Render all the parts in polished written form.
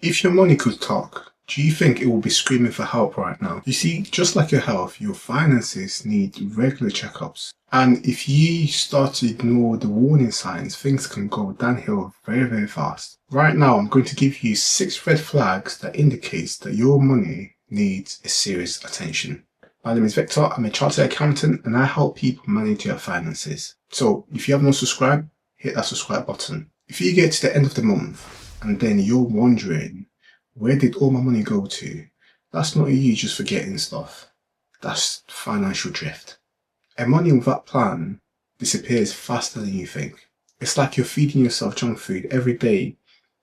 If your money could talk, do you think it will be screaming for help right now? You see, just like your health, your finances need regular checkups. And if you start to ignore the warning signs, things can go downhill very, very fast. Right now, I'm going to give you 6 red flags that indicates that your money needs a serious attention. My name is Victor, I'm a chartered accountant and I help people manage their finances. So if you have not subscribed, hit that subscribe button. If you get to the end of the month and then you're wondering, where did all my money go to? That's not you just forgetting stuff. That's financial drift. And money without plan disappears faster than you think. It's like you're feeding yourself junk food every day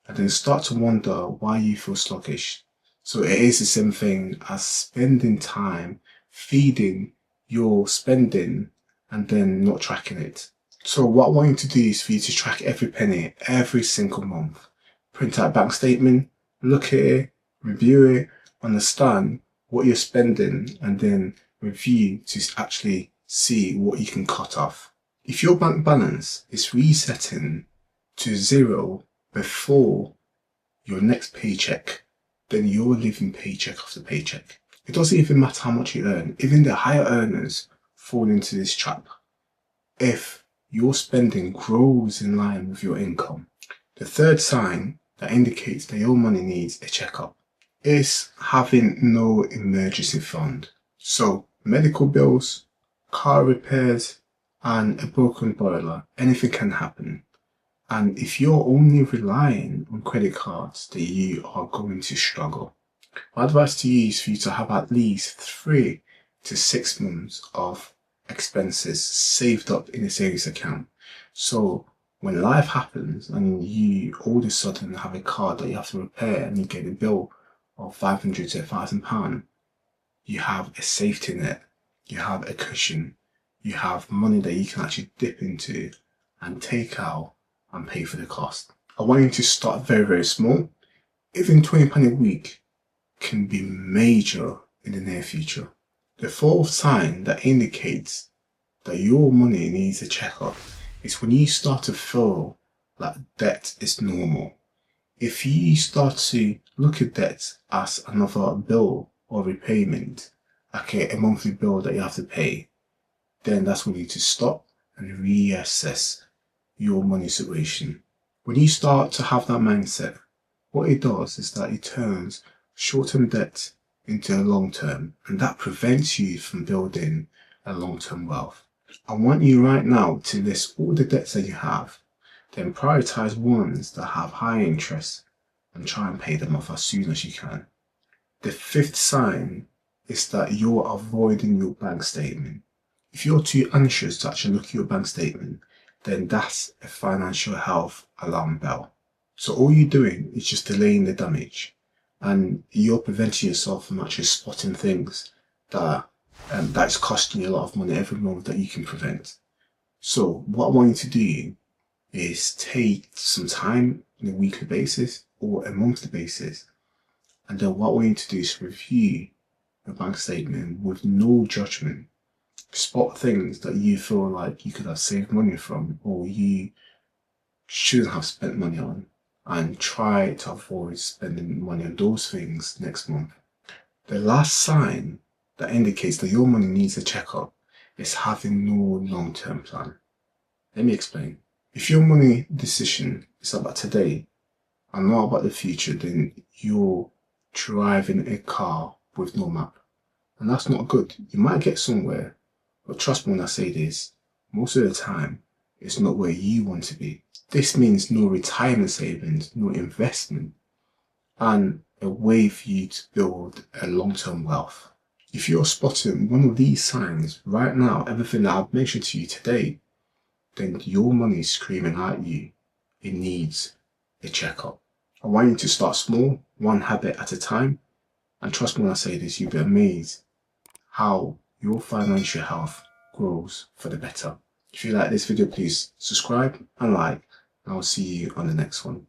and then start to wonder why you feel sluggish. So it is the same thing as spending time feeding your spending and then not tracking it. So what I want you to do is for you to track every penny every single month. Print out a bank statement, look at it, review it, understand what you're spending, and then review to actually see what you can cut off. If your bank balance is resetting to 0 before your next paycheck, then you're living paycheck after paycheck. It doesn't even matter how much you earn. Even the higher earners fall into this trap. If your spending grows in line with your income. The third sign that indicates that your money needs a checkup is having no emergency fund. So medical bills, car repairs, and a broken boiler, anything can happen. And if you're only relying on credit cards, then you are going to struggle. My advice to you is for you to have at least 3 to 6 months of expenses saved up in a savings account. So when life happens and you all of a sudden have a car that you have to repair and you get a bill of £500 to £1,000, you have a safety net, you have a cushion, you have money that you can actually dip into and take out and pay for the cost. I want you to start very, very small. Even £20 a week can be major in the near future. The fourth sign that indicates that your money needs a checkup is when you start to feel like debt is normal. If you start to look at debt as another bill or repayment, like a monthly bill that you have to pay, then that's when you need to stop and reassess your money situation. When you start to have that mindset, what it does is that it turns short-term debt into a long-term, and that prevents you from building a long-term wealth. I want you right now to list all the debts that you have, then prioritize ones that have high interest and try and pay them off as soon as you can. The fifth sign is that you're avoiding your bank statement. If you're too anxious to actually look at your bank statement, then that's a financial health alarm bell. So all you're doing is just delaying the damage, and you're preventing yourself from actually spotting things that's costing you a lot of money every month that you can prevent. So what I want you to do is take some time on a weekly basis or a monthly basis, and then what I want you to do is review your bank statement with no judgment. Spot things that you feel like you could have saved money from or you shouldn't have spent money on, and try to avoid spending money on those things next month. The last sign that indicates that your money needs a checkup is having no long-term plan. Let me explain. If your money decision is about today and not about the future, then you're driving a car with no map. And that's not good. You might get somewhere, but trust me when I say this, most of the time, it's not where you want to be. This means no retirement savings, no investment, and a way for you to build a long-term wealth. If you're spotting one of these signs right now, everything that I've mentioned to you today, then your money is screaming at you. It needs a checkup. I want you to start small, one habit at a time, and trust me when I say this, you'll be amazed how your financial health grows for the better. If you like this video, please subscribe and like, and I'll see you on the next one.